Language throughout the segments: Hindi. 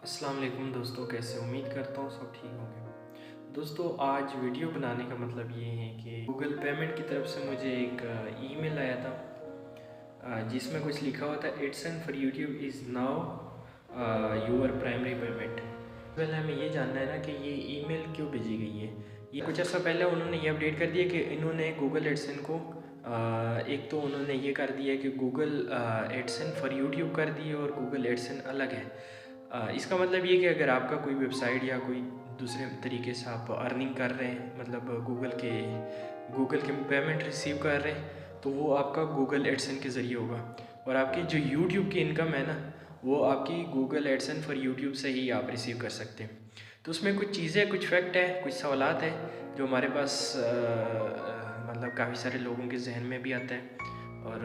अस्सलाम वालेकुम दोस्तों, कैसे उम्मीद करता हूँ सब ठीक होंगे। दोस्तों, आज वीडियो बनाने का मतलब ये है कि गूगल पेमेंट की तरफ से मुझे एक ईमेल आया था जिसमें कुछ लिखा हुआ था, it's and for YouTube is now your primary payment. पहले हमें ये जानना है ना कि ये ईमेल क्यों भेजी गई है। ये कुछ अर्सा पहले उन्होंने ये अपडेट कर दिया कि इन्होंने गूगल एडसेंस को एक तो उन्होंने ये कर दिया कि गूगल एडसेंस फॉर यूट्यूब कर दिए और गूगल एडसेंस अलग है। इसका मतलब ये कि अगर आपका कोई वेबसाइट या कोई दूसरे तरीके से आप अर्निंग कर रहे हैं, मतलब गूगल के पेमेंट रिसीव कर रहे हैं, तो वो आपका गूगल एडसेंस के ज़रिए होगा। और आपकी जो यूट्यूब की इनकम है ना, वो आपकी गूगल एडसेंस फॉर यूट्यूब से ही आप रिसीव कर सकते हैं। तो उसमें कुछ चीज़ें, कुछ फैक्ट है, कुछ सवालात है जो हमारे पास मतलब काफ़ी सारे लोगों के जहन में भी आता है और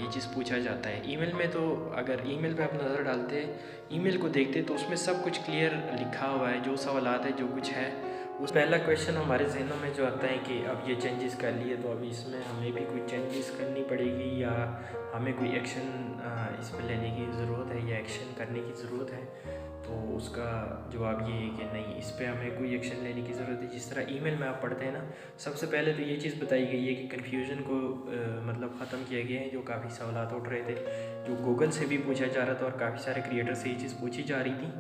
ये चीज़ पूछा जाता है ईमेल में। तो अगर ईमेल पे आप नज़र डालते हैं, ईमेल को देखते, तो उसमें सब कुछ क्लियर लिखा हुआ है, जो सवालात है, जो कुछ है। उस पहला क्वेश्चन हमारे जहनों में जो आता है कि अब ये चेंजेस कर लिए, तो अभी इसमें हमें भी कोई चेंजेस करनी पड़ेगी या हमें कोई एक्शन इस पर लेने की ज़रूरत है या एक्शन करने की ज़रूरत है। तो उसका जवाब ये है कि नहीं, इस पर हमें कोई एक्शन लेने की ज़रूरत है। जिस तरह ईमेल में आप पढ़ते हैं ना, सबसे पहले तो ये चीज़ बताई गई है कि कन्फ्यूजन को मतलब ख़त्म किया गया है। जो काफ़ी सवालात उठ रहे थे, जो गूगल से भी पूछा जा रहा था और काफ़ी सारे क्रिएटर से ये चीज़ पूछी जा रही थी,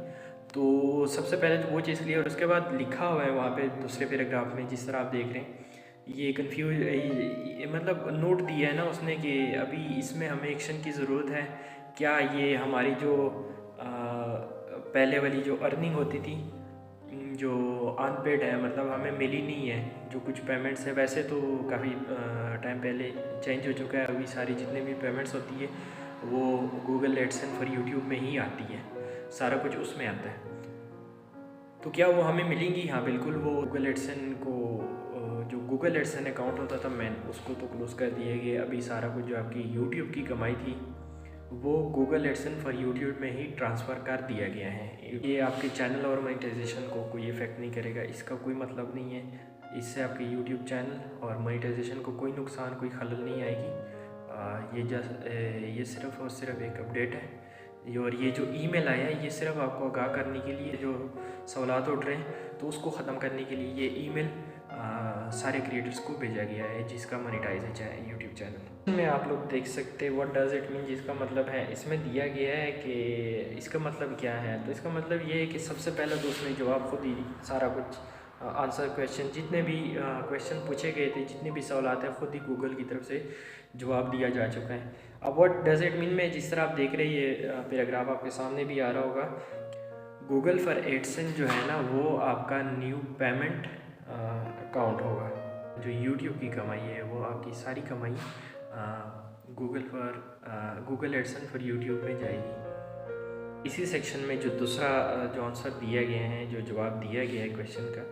तो सबसे पहले तो वो चीज़ क्लियर। और उसके बाद लिखा हुआ है वहाँ पे दूसरे पैराग्राफ में, जिस तरह आप देख रहे हैं, ये मतलब नोट दिया है ना उसने कि अभी इसमें हमें एक्शन की ज़रूरत है। क्या ये हमारी जो पहले वाली जो अर्निंग होती थी, जो अनपेड है, मतलब हमें मिली नहीं है, जो कुछ पेमेंट्स है, वैसे तो काफ़ी टाइम पहले चेंज हो चुका है। अभी सारी जितने भी पेमेंट्स होती है वो गूगल एडसेंस फॉर यूट्यूब में ही आती है, सारा कुछ उसमें आता है। तो क्या वो हमें मिलेंगी? हाँ बिल्कुल। वो गूगल एडसेंस को जो गूगल एडसेंस अकाउंट होता था मेन, उसको तो क्लोज़ कर दिए गए। अभी सारा कुछ जो आपकी यूट्यूब की कमाई थी, वो गूगल एडसेंस फॉर यूट्यूब में ही ट्रांसफ़र कर दिया गया है। ये आपके चैनल और मोनेटाइजेशन को कोई इफ़ेक्ट नहीं करेगा, इसका कोई मतलब नहीं है। इससे आपके यूट्यूब चैनल और मोनेटाइजेशन को कोई नुकसान, कोई खलल नहीं आएगी। ये सिर्फ़ और सिर्फ एक अपडेट है। और ये जो ईमेल आया है, ये सिर्फ आपको आगाह करने के लिए, जो सवालात उठ रहे हैं तो उसको ख़त्म करने के लिए ये ईमेल सारे क्रिएटर्स को भेजा गया है जिसका मोनेटाइज है यूट्यूब चैनल में। आप लोग देख सकते हैं व्हाट डज़ इट मीन, जिसका मतलब है, इसमें दिया गया है कि इसका मतलब क्या है। तो इसका मतलब ये है कि सबसे पहले तो उसने जवाब खुद ही सारा कुछ आंसर क्वेश्चन, जितने भी क्वेश्चन पूछे गए थे, जितने भी सवालात हैं, खुद ही गूगल की तरफ से जवाब दिया जा चुका है। अब व्हाट डज़ इट मीन में, जिस तरह आप देख रहे हैं, ये पैराग्राफ आपके सामने भी आ रहा होगा। गूगल फॉर एडसेंस जो है ना, वो आपका न्यू पेमेंट अकाउंट होगा। जो यूट्यूब की कमाई है, वो आपकी सारी कमाई गूगल एडसेंस फॉर यूट्यूब में जाएगी। इसी सेक्शन में जो दूसरा जो आंसर दिया गया है, जो जवाब दिया गया है क्वेश्चन का,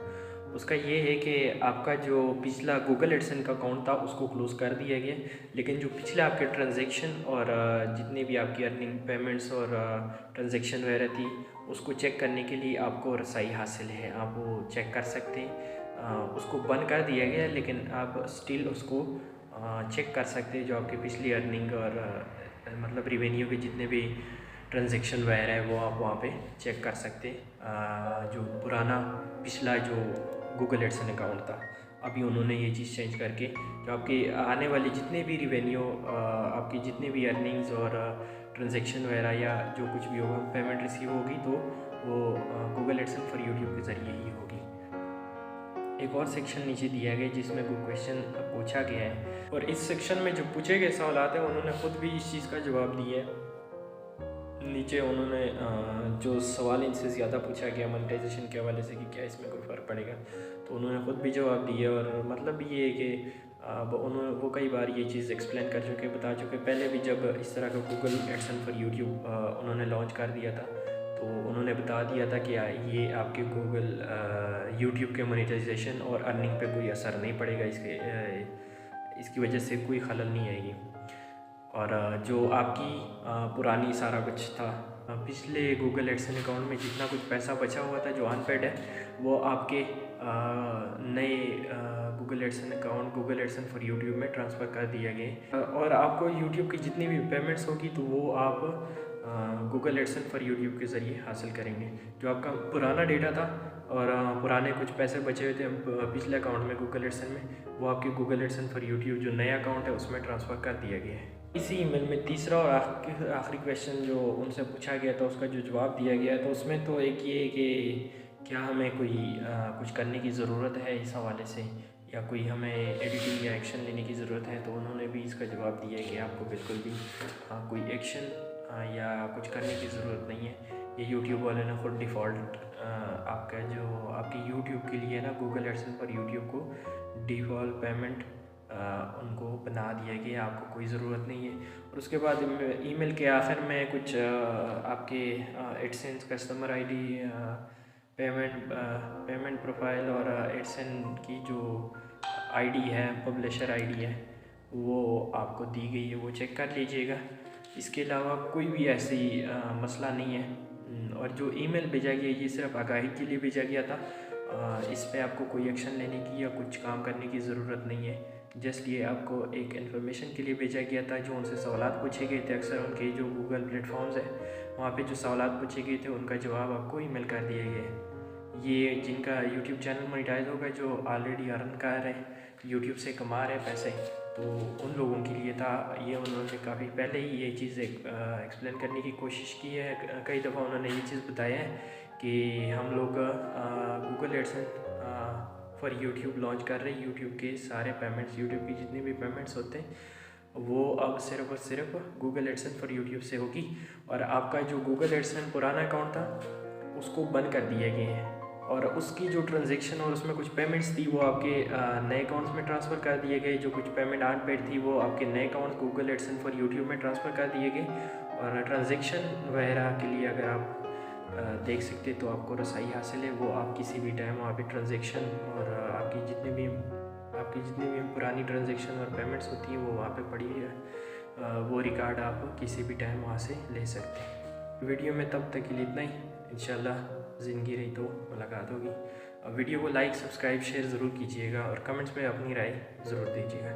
उसका ये है कि आपका जो पिछला गूगल एडसेंस का अकाउंट था उसको क्लोज़ कर दिया गया, लेकिन जो पिछले आपके ट्रांजैक्शन और जितने भी आपकी अर्निंग पेमेंट्स और ट्रांजैक्शन वगैरह थी, उसको चेक करने के लिए आपको रसाई हासिल है, आप वो चेक कर सकते हैं। उसको बंद कर दिया गया है, लेकिन आप स्टिल उसको चेक कर सकते हैं। जो आपकी पिछली अर्निंग और मतलब रिवेन्यू के जितने भी ट्रांजैक्शन वगैरह है, वो आप वहाँ पे चेक कर सकते हैं। जो पुराना पिछला जो गूगल एडसेंस अकाउंट था, अभी उन्होंने ये चीज़ चेंज करके जो आपके आने वाले जितने भी रिवेन्यू, आपकी जितने भी अर्निंग्स और ट्रांजैक्शन वगैरह या जो कुछ भी होगा, पेमेंट रिसीव होगी, तो वो गूगल एडसेंस फॉर यूट्यूब के ज़रिए ही होगी। एक और सेक्शन नीचे दिया गया जिसमें कोई क्वेश्चन पूछा गया है, और इस सेक्शन में जो पूछे गए सवाल आते हैं, उन्होंने खुद भी इस चीज़ का जवाब दिया है। नीचे उन्होंने जो सवाल इनसे ज़्यादा पूछा गया मोनेटाइजेशन के हवाले से कि क्या इसमें कोई फ़र्क पड़ेगा, तो उन्होंने खुद भी जवाब दिया। और मतलब ये है कि वो कई बार ये चीज़ एक्सप्लेन कर चुके, बता चुके। पहले भी जब इस तरह का गूगल एडसेंस फॉर यूट्यूब उन्होंने लॉन्च कर दिया था, तो उन्होंने बता दिया था कि ये आपके गूगल यूट्यूब के मोनेटाइजेशन और अर्निंग पे कोई असर नहीं पड़ेगा, इसकी वजह से कोई खलल नहीं आएगी। और जो आपकी पुरानी सारा कुछ था, पिछले गूगल एडसेंस अकाउंट में जितना कुछ पैसा बचा हुआ था जो अनपेड है, वो आपके नए Google AdSense account, Google AdSense for YouTube में ट्रांसफ़र कर दिया गया। और आपको यूट्यूब की जितनी भी पेमेंट्स होगी, तो वो आप गूगल एडसेंस फॉर यूट्यूब के ज़रिए हासिल करेंगे। जो आपका पुराना डेटा था और पुराने कुछ पैसे बचे हुए थे पिछले अकाउंट में गूगल एडसेंस में, वो आपके गूगल एडसेंस फॉर यूट्यूब जो नया अकाउंट है उसमें ट्रांसफ़र कर दिया गया है। इसी ईमेल में तीसरा और आखिरी क्वेश्चन जो उनसे पूछा गया था उसका जो जवाब दिया गया तो उसमें तो एक ये कि क्या हमें कोई कुछ करने की ज़रूरत है इस हवाले से, या कोई हमें एडिटिंग या एक्शन लेने की ज़रूरत है। तो उन्होंने भी इसका जवाब दिया है कि आपको बिल्कुल भी कोई एक्शन या कुछ करने की ज़रूरत नहीं है। ये यूट्यूब वाले ने खुद डिफ़ॉल्ट आपका जो आपके यूट्यूब के लिए ना गूगल एडसेंस पर यूट्यूब को डिफ़ॉल्ट पेमेंट उनको बना दिया गया, आपको कोई ज़रूरत नहीं है। और उसके बाद ईमेल के आखिर में कुछ आपके AdSense customer ID, payment profile और एडसेंस की जो आईडी है, पब्लिशर आईडी है, वो आपको दी गई है, वो चेक कर लीजिएगा। इसके अलावा कोई भी ऐसी मसला नहीं है। और जो ईमेल भेजा गया ये सिर्फ आगाही के लिए भेजा गया था। इस पे आपको कोई एक्शन लेने की या कुछ काम करने की ज़रूरत नहीं है। जस्ट ये आपको एक इन्फॉर्मेशन के लिए भेजा गया था। जो उनसे सवालात पूछे गए थे, अक्सर उनके जो गूगल प्लेटफॉर्म्स है वहाँ पे जो सवालात पूछे गए थे उनका जवाब आपको ईमेल कर दिया गया है। ये जिनका यूट्यूब चैनल मोनेटाइज होगा, जो ऑलरेडी अर्न कर रहे हैं, यूट्यूब से कमा रहे हैं पैसे, तो उन लोगों के लिए था ये। उन्होंने काफ़ी पहले ही ये चीज़ एक्सप्लेन करने की कोशिश की है। कई दफ़ा उन्होंने ये चीज़ बताया है कि हम लोग Google AdSense for YouTube launch कर रहे हैं। यूट्यूब के सारे पेमेंट्स, यूट्यूब की जितने भी पेमेंट्स होते हैं वो अब सिर्फ और सिर्फ गूगल एडसेंस फॉर यूट्यूब से होगी। और आपका जो गूगल एडसेंस पुराना अकाउंट था उसको बंद कर दिए गए हैं, और उसकी जो ट्रांजैक्शन और उसमें कुछ पेमेंट्स थी वो आपके नए अकाउंट्स में ट्रांसफ़र कर दिए गए। जो कुछ पेमेंट अनपेड थी वो आपके नए accounts Google AdSense for YouTube में ट्रांसफ़र कर दिए गए। और ट्रांजैक्शन वगैरह के लिए अगर आप देख सकते तो आपको रसाई हासिल है। वो आप किसी भी टाइम वहाँ पे ट्रांजैक्शन और आपकी जितने भी पुरानी ट्रांजैक्शन और पेमेंट्स होती हैं वो वहाँ पे पड़ी है। वो रिकॉर्ड आप किसी भी टाइम वहाँ से ले सकते हैं। वीडियो में तब तक के लिए इतना ही। इंशाल्लाह ज़िंदगी रही तो मुलाकात होगी। वीडियो को लाइक, सब्सक्राइब, शेयर ज़रूर कीजिएगा और कमेंट्स में अपनी राय ज़रूर दीजिएगा।